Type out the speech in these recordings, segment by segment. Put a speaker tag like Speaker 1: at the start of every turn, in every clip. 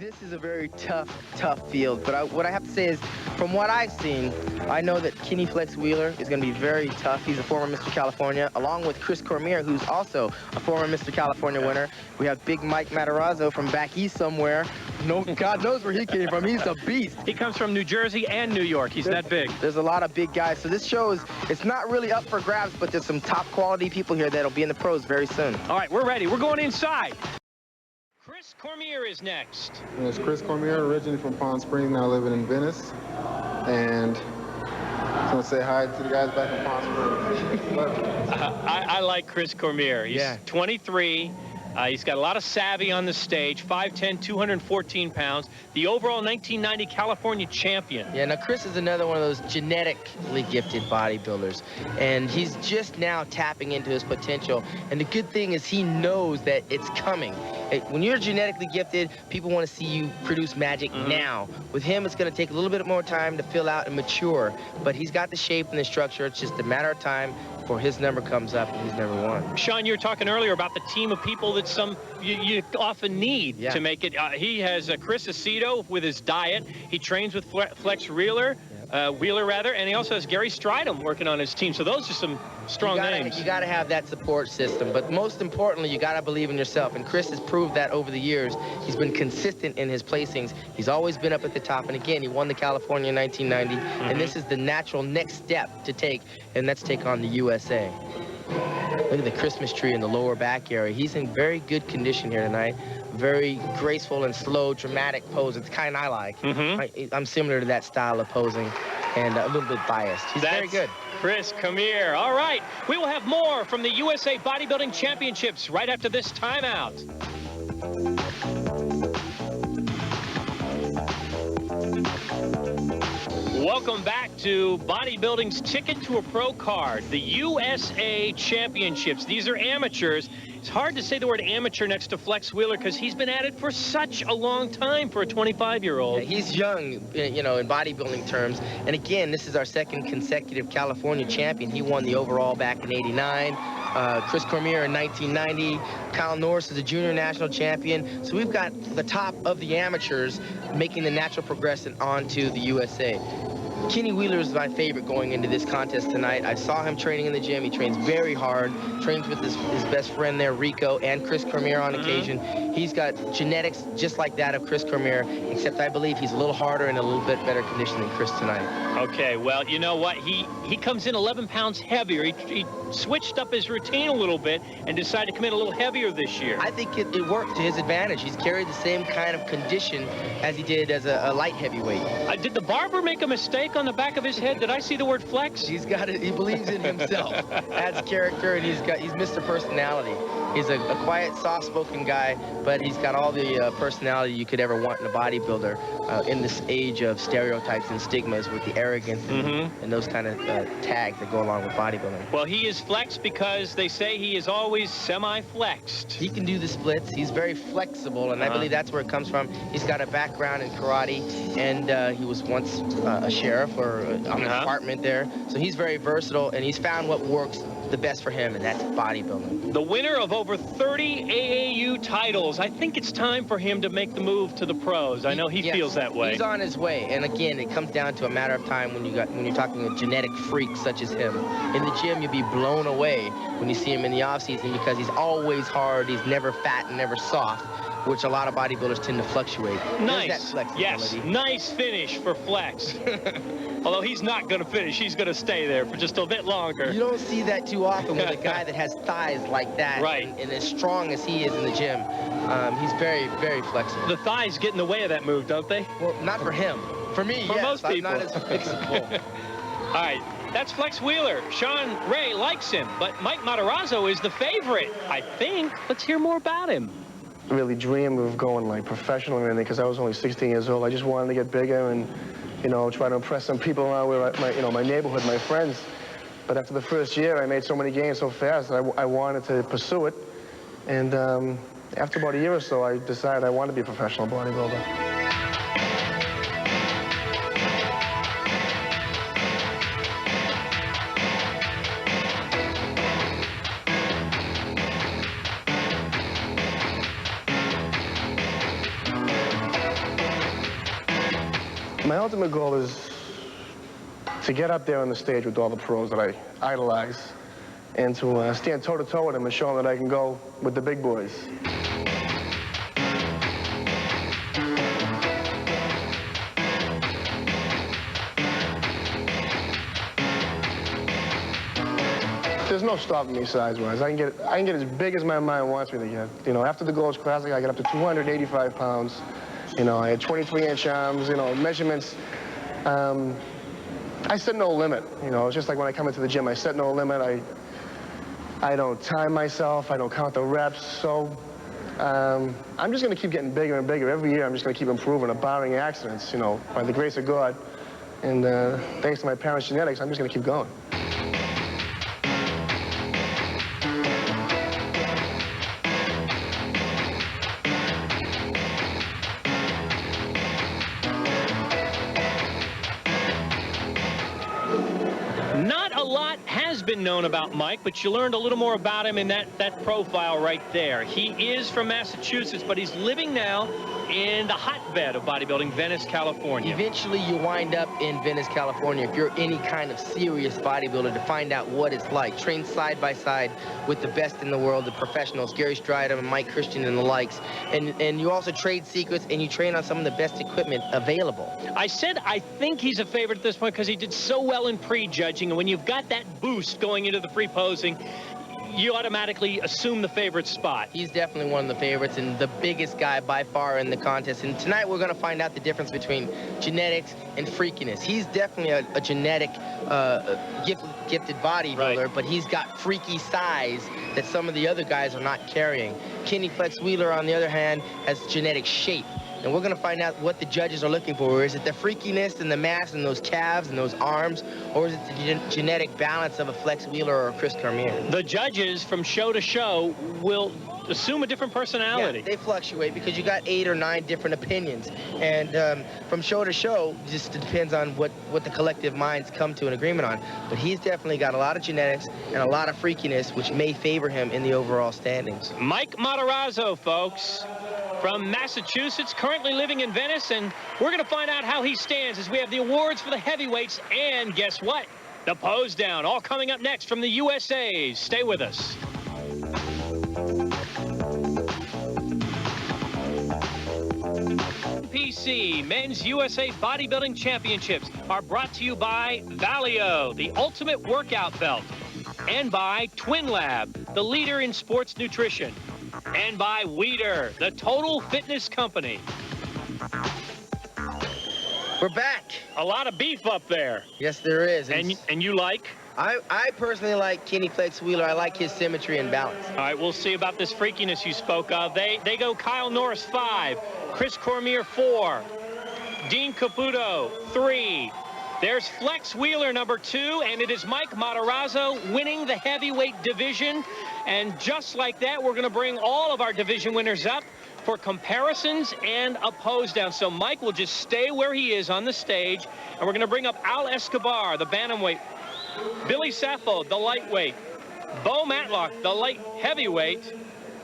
Speaker 1: this is a very tough field. But what I have to say is, from what I've seen, I know that Kenny Flex Wheeler is going to be very tough. He's a former Mr. California, along with Chris Cormier, who's also a former Mr. California winner. We have big Mike Matarazzo from back east somewhere. No, God knows where he came from. He's a beast.
Speaker 2: He comes from New Jersey and New York. He's that big.
Speaker 1: There's a lot of big guys. So this show it's not really up for grabs, but there's some top quality people here that'll be in the pros very soon.
Speaker 2: All right, we're ready. We're going inside. Chris Cormier is next.
Speaker 3: It's Chris Cormier, originally from Palm Springs, now living in Venice. And I just want to say hi to the guys back in Palm Springs.
Speaker 2: I like Chris Cormier. He's 23. He's got a lot of savvy on the stage, 5'10", 214 pounds, the overall 1990 California champion.
Speaker 1: Yeah, now Chris is another one of those genetically gifted bodybuilders, and he's just now tapping into his potential. And the good thing is he knows that it's coming. When you're genetically gifted, people want to see you produce magic now. With him, it's going to take a little bit more time to fill out and mature, but he's got the shape and the structure. It's just a matter of time before his number comes up and he's number one.
Speaker 2: Sean, you were talking earlier about the team of people that you often need to make it. He has Chris Aceto with his diet. He trains with Flex Wheeler, and he also has Gary Stridham working on his team. So those are some strong names.
Speaker 1: You got to have that support system, but most importantly, you got to believe in yourself. And Chris has proved that over the years. He's been consistent in his placings. He's always been up at the top. And again, he won the California in 1990. And this is the natural next step to take, and that's take on the USA. Look at the Christmas tree in the lower back area. He's in very good condition here tonight. Very graceful and slow, dramatic pose. It's kind I like. I'm similar to that style of posing and a little bit biased. He's very good.
Speaker 2: Chris Cormier. All right, we will have more from the USA Bodybuilding Championships right after this timeout. Welcome back to bodybuilding's ticket to a pro card, the USA Championships. These are amateurs. It's hard to say the word amateur next to Flex Wheeler because he's been at it for such a long time for a 25-year-old.
Speaker 1: Yeah, he's young, you know, in bodybuilding terms. And again, this is our second consecutive California champion. He won the overall back in '89. Chris Cormier in 1990. Kyle Norris is a junior national champion. So we've got the top of the amateurs making the natural progression onto the USA. Kenny Wheeler is my favorite going into this contest tonight. I saw him training in the gym. He trains very hard, trains with his best friend there, Rico, and Chris Cormier on occasion. He's got genetics just like that of Chris Cormier, except I believe he's a little harder and a little bit better condition than Chris tonight.
Speaker 2: Okay, well, you know what? He comes in 11 pounds heavier. He switched up his routine a little bit and decided to come in a little heavier this year.
Speaker 1: I think it worked to his advantage. He's carried the same kind of condition as he did as a light heavyweight.
Speaker 2: Did the barber make a mistake on the back of his head? Did I see the word flex?
Speaker 1: He's got it. He believes in himself, adds character, and he's Mr. Personality. He's a quiet, soft-spoken guy, but he's got all the personality you could ever want in a bodybuilder in this age of stereotypes and stigmas with the arrogance and those kind of tags that go along with bodybuilding.
Speaker 2: Well, he is flexed because they say he is always semi-flexed.
Speaker 1: He can do the splits. He's very flexible, and I believe that's where it comes from. He's got a background in karate, and he was once a sheriff or on the department there. So he's very versatile, and he's found what works the best for him, and that's bodybuilding.
Speaker 2: The winner of over 30 AAU titles. I think it's time for him to make the move to the pros. I know he feels that way.
Speaker 1: He's on his way, and again, it comes down to a matter of time when you're talking a genetic freak such as him. In the gym, you'll be blown away when you see him in the off-season because he's always hard, he's never fat and never soft, which a lot of bodybuilders tend to fluctuate.
Speaker 2: Nice. Yes, nice finish for Flex. Although he's not going to finish, he's going to stay there for just a bit longer.
Speaker 1: You don't see that too often with a guy that has thighs like that, and as strong as he is in the gym. He's very, very flexible.
Speaker 2: The thighs get in the way of that move, don't they?
Speaker 1: Well, not for him. For me,
Speaker 2: for most people.
Speaker 1: I'm not as flexible.
Speaker 2: All right, that's Flex Wheeler. Sean Ray likes him, but Mike Matarazzo is the favorite, I think. Let's hear more about him.
Speaker 4: Really dreamed of going like professional and everything because I was only 16 years old. I just wanted to get bigger and, you know, try to impress some people around where my neighborhood, my friends. But after the first year, I made so many gains so fast that I wanted to pursue it. And after about a year or so, I decided I wanted to be a professional bodybuilder. My ultimate goal is to get up there on the stage with all the pros that I idolize and to stand toe-to-toe with them and show them that I can go with the big boys. There's no stopping me size-wise. I can get as big as my mind wants me to get. You know, after the Gold's Classic, I got up to 285 pounds. You know, I had 23-inch arms, you know, measurements. I set no limit. You know, it's just like when I come into the gym, I set no limit. I don't time myself. I don't count the reps. So I'm just going to keep getting bigger and bigger. Every year, I'm just going to keep improving, barring accidents, you know, by the grace of God. And thanks to my parents' genetics, I'm just going to keep going.
Speaker 2: Not a lot has been known about Mike, but you learned a little more about him in that profile right there. He is from Massachusetts, but he's living now in the hotbed of bodybuilding, Venice, California.
Speaker 1: Eventually, you wind up in Venice, California, if you're any kind of serious bodybuilder, to find out what it's like. Train side by side with the best in the world, the professionals, Gary Strydom and Mike Christian and the likes. And you also trade secrets, and you train on some of the best equipment available.
Speaker 2: I said I think he's a favorite at this point because he did so well in pre-judging, and when you've got that boost going into the pre-posing, you automatically assume the favorite spot.
Speaker 1: He's definitely one of the favorites and the biggest guy by far in the contest. And tonight we're going to find out the difference between genetics and freakiness. He's definitely a genetic, gifted bodybuilder,
Speaker 2: right,
Speaker 1: but he's got freaky size that some of the other guys are not carrying. Kenny Flex Wheeler, on the other hand, has genetic shape. And we're going to find out what the judges are looking for. Is it the freakiness and the mass and those calves and those arms, or is it the genetic balance of a Flex Wheeler or a Chris Cormier?
Speaker 2: The judges from show to show will assume a different personality.
Speaker 1: Yeah, they fluctuate because you got 8 or 9 different opinions. And from show to show, just depends on what the collective minds come to an agreement on. But he's definitely got a lot of genetics and a lot of freakiness, which may favor him in the overall standings.
Speaker 2: Mike Matarazzo, folks, from Massachusetts, currently living in Venice, and we're going to find out how he stands as we have the awards for the heavyweights, and guess what? The pose down, all coming up next from the USA's. Stay with us. PC Men's USA Bodybuilding Championships are brought to you by Valio, the ultimate workout belt, and by Twin Lab, the leader in sports nutrition, and by Weider, the total fitness company.
Speaker 1: We're back.
Speaker 2: A lot of beef up there.
Speaker 1: Yes, there is.
Speaker 2: And you like?
Speaker 1: I personally like Kenny Flex Wheeler. I like his symmetry and balance.
Speaker 2: All right, we'll see about this freakiness you spoke of. They go Kyle Norris 5, Chris Cormier 4, Dean Caputo 3. There's Flex Wheeler number 2, and it is Mike Matarazzo winning the heavyweight division. And just like that, we're going to bring all of our division winners up for comparisons and a pose down. So Mike will just stay where he is on the stage, and we're going to bring up Al Escobar, the bantamweight, Billy Sappho, the lightweight, Bo Matlock, the light heavyweight,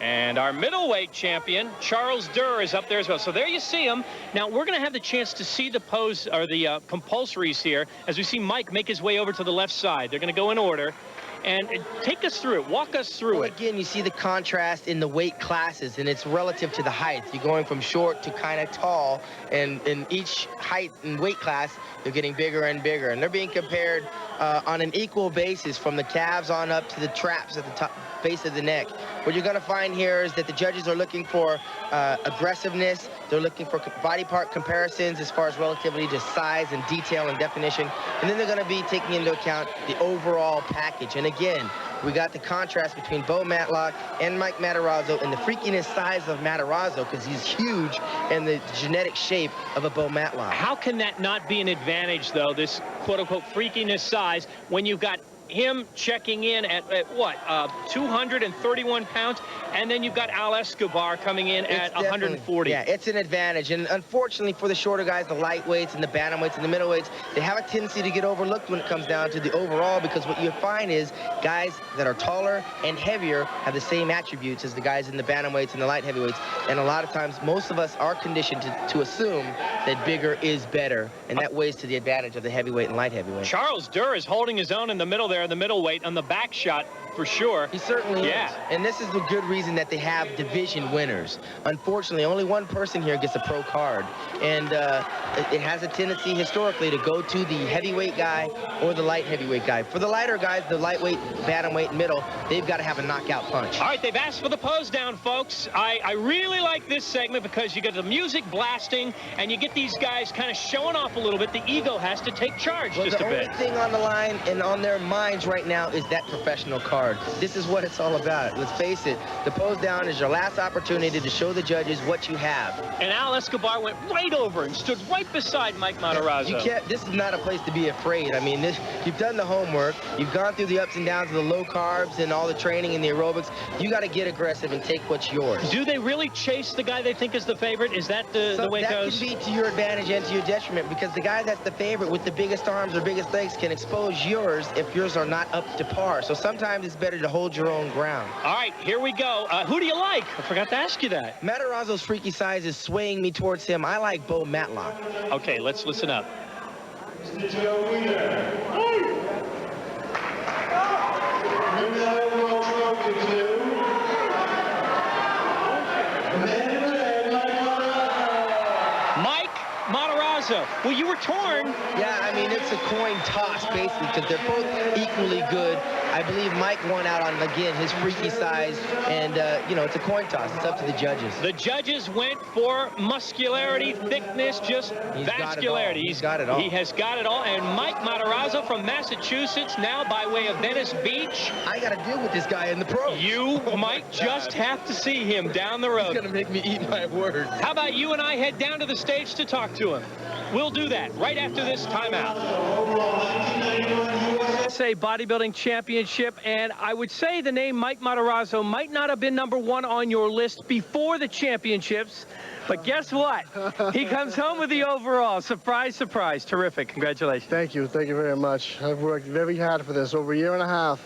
Speaker 2: and our middleweight champion, Charles Durr, is up there as well. So there you see him. Now, we're going to have the chance to see the pose, or the compulsories here, as we see Mike make his way over to the left side. They're going to go in order. And take us through it. Walk us through it.
Speaker 1: Again, you see the contrast in the weight classes, and it's relative to the height. You're going from short to kind of tall, and in each height and weight class, they're getting bigger and bigger. And they're being compared on an equal basis from the calves on up to the traps at the top base of the neck. What you're going to find here is that the judges are looking for aggressiveness. They're looking for body part comparisons as far as relativity to size and detail and definition. And then they're going to be taking into account the overall package. And again, we got the contrast between Bo Matlock and Mike Matarazzo and the freakiness size of Matarazzo, because he's huge, and the genetic shape of a Bo Matlock.
Speaker 2: How can that not be an advantage, though, this quote-unquote freakiness size, when you've got him checking in at what, 231 pounds, and then you've got Al Escobar coming in at 140.
Speaker 1: Yeah, it's an advantage. And unfortunately for the shorter guys, the lightweights and the bantamweights and the middleweights, they have a tendency to get overlooked when it comes down to the overall, because what you find is guys that are taller and heavier have the same attributes as the guys in the bantamweights and the light heavyweights. And a lot of times, most of us are conditioned to assume that bigger is better, and that weighs to the advantage of the heavyweight and light heavyweight.
Speaker 2: Charles Durr is holding his own in the middle there, the middleweight, on the back shot for sure.
Speaker 1: He certainly is. And this is the good reason that they have division winners. Unfortunately, only one person here gets a pro card. And it has a tendency historically to go to the heavyweight guy or the light heavyweight guy. For the lighter guys, the lightweight, bantamweight, middle, they've got to have a knockout punch.
Speaker 2: All right, they've asked for the pose down, folks. I really like this segment because you get the music blasting and you get these guys kind of showing off a little bit. The ego has to take charge just a bit.
Speaker 1: The only thing on the line and on their minds right now is that professional card. This is what it's all about. Let's face it, the pose down is your last opportunity to show the judges what you have.
Speaker 2: And Al Escobar went right over and stood right beside Mike Matarazzo.
Speaker 1: You can't, this is not a place to be afraid. I mean, you've done the homework. You've gone through the ups and downs of the low carbs and all the training and the aerobics. You got to get aggressive and take what's yours.
Speaker 2: Do they really chase the guy they think is the favorite? Is that the way it goes?
Speaker 1: That can be to your advantage and to your detriment, because the guy that's the favorite with the biggest arms or biggest legs can expose yours if yours are not up to par. So sometimes it's better to hold your own ground.
Speaker 2: All right, here we go. Who do you like? I forgot to ask you that.
Speaker 1: Matarazzo's freaky size is swaying me towards him. I like Bo Matlock.
Speaker 2: Okay, let's listen up. Mike Matarazzo. Well, you were torn.
Speaker 1: Yeah, I mean, it's a coin toss, basically, because they're both equally good. I believe Mike won out on, again, his freaky size, and, you know, it's a coin toss. It's up to the judges.
Speaker 2: The judges went for muscularity, thickness, just vascularity.
Speaker 1: He's got it all.
Speaker 2: He has got it all, and Mike Matarazzo from Massachusetts, now by way of Venice Beach.
Speaker 1: I got to deal with this guy in the pros.
Speaker 2: You might just have to see him down the road.
Speaker 1: He's going to make me eat my words.
Speaker 2: How about you and I head down to the stage to talk to him? We'll do that right after this timeout. USA Bodybuilding Championship, and I would say the name Mike Matarazzo might not have been #1 on your list before the championships, but guess what? He comes home with the overall. Surprise, surprise. Terrific. Congratulations.
Speaker 4: Thank you very much. I've worked very hard for this, over a year and a half.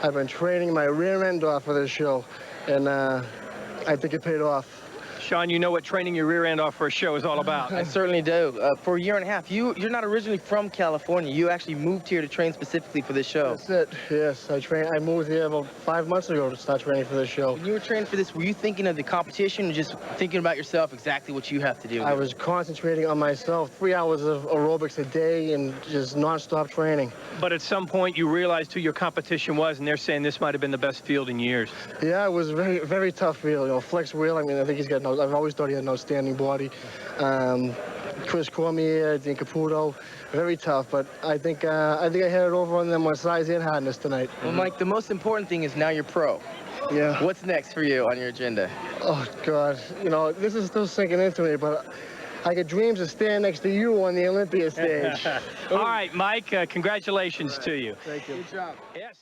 Speaker 4: I've been training my rear end off for this show, and I think it paid off.
Speaker 2: Sean, you know what training your rear end off for a show is all about.
Speaker 1: I certainly do. For a year and a half, you're not originally from California. You actually moved here to train specifically for this show.
Speaker 4: That's it. Yes, I moved here about 5 months ago to start training for this show.
Speaker 1: When you were training for this, were you thinking of the competition or just thinking about yourself, exactly what you have to do?
Speaker 4: I was concentrating on myself. 3 hours of aerobics a day and just nonstop training.
Speaker 2: But at some point, you realized who your competition was, and they're saying this might have been the best field in years.
Speaker 4: Yeah, it was very, very tough field. You know, Flex Wheel, I mean, I think he's got no, I've always thought he had an outstanding body. Chris Cormier, Dean Caputo, very tough, but I think I had it over on them on size and hardness tonight.
Speaker 1: Well, Mike, the most important thing is now you're pro.
Speaker 4: Yeah.
Speaker 1: What's next for you on your agenda?
Speaker 4: Oh, God. You know, this is still sinking into me, but I get dreams of standing next to you on the Olympia stage.
Speaker 2: All right, Mike, congratulations to you.
Speaker 4: Thank you.
Speaker 1: Good job.
Speaker 2: Yes.